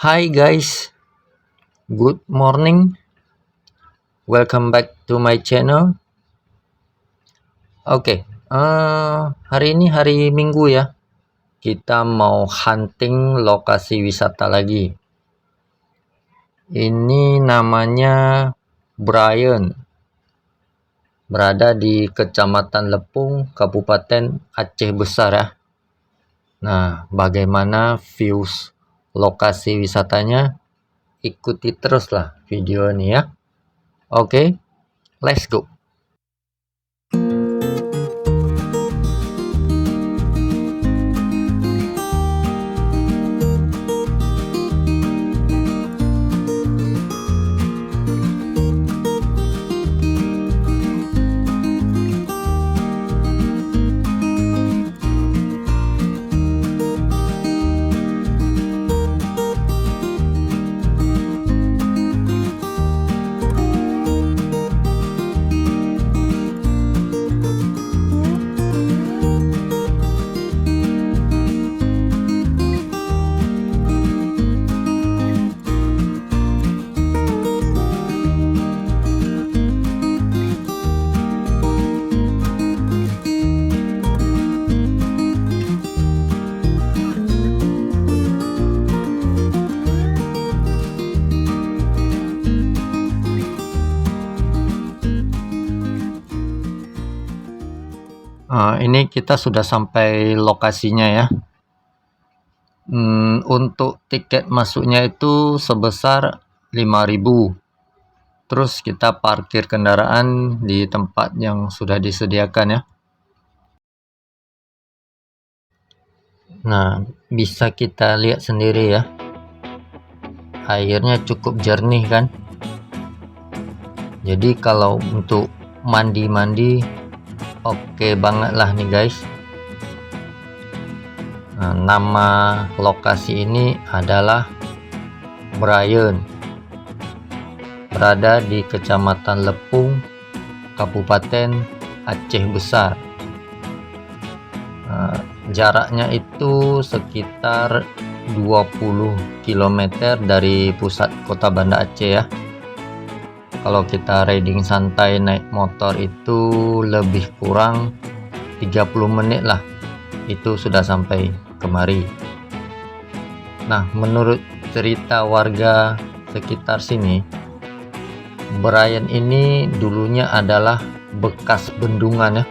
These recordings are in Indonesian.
Hi guys, good morning. Welcome back to my channel. Hari ini hari Minggu ya. Kita mau hunting lokasi wisata lagi. Ini namanya Brian. Berada di Kecamatan Lepung, Kabupaten Aceh Besar ya. Nah, bagaimana views lokasi wisatanya? Ikuti teruslah video ini ya. Oke, let's go. Ini kita sudah sampai lokasinya ya. Untuk tiket masuknya itu sebesar 5.000. Terus kita parkir kendaraan di tempat yang sudah disediakan ya. Nah, bisa kita lihat sendiri ya. Airnya cukup jernih kan. Jadi kalau untuk mandi-mandi oke banget lah nih guys. Nah, nama lokasi ini adalah Brian, berada di Kecamatan Lepung, Kabupaten Aceh Besar. Jaraknya itu sekitar 20 km dari pusat kota Banda Aceh ya. Kalau kita riding santai naik motor itu lebih kurang 30 menit lah, itu sudah sampai kemari. Nah, menurut cerita warga sekitar sini, Brian ini dulunya adalah bekas bendungan ya.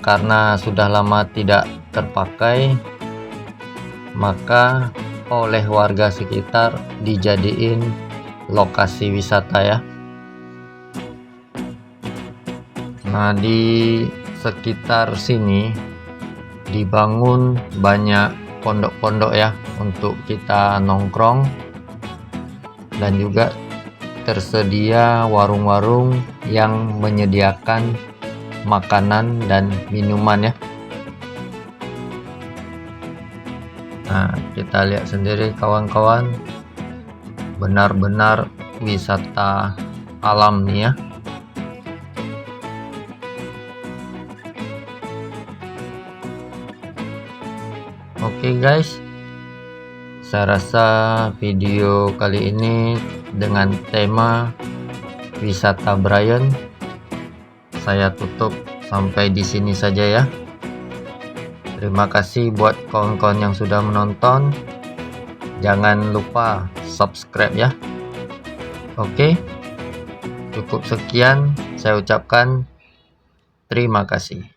Karena sudah lama tidak terpakai, maka oleh warga sekitar dijadiin lokasi wisata ya. Nah, di sekitar sini dibangun banyak pondok-pondok ya untuk kita nongkrong, dan juga tersedia warung-warung yang menyediakan makanan dan minuman ya. Nah, kita lihat sendiri kawan-kawan, benar-benar wisata alam nih ya. Oke guys, saya rasa video kali ini dengan tema wisata Brian saya tutup sampai di sini saja ya. Terima kasih buat kawan-kawan yang sudah menonton. Jangan lupa subscribe ya. Oke, cukup sekian saya ucapkan terima kasih.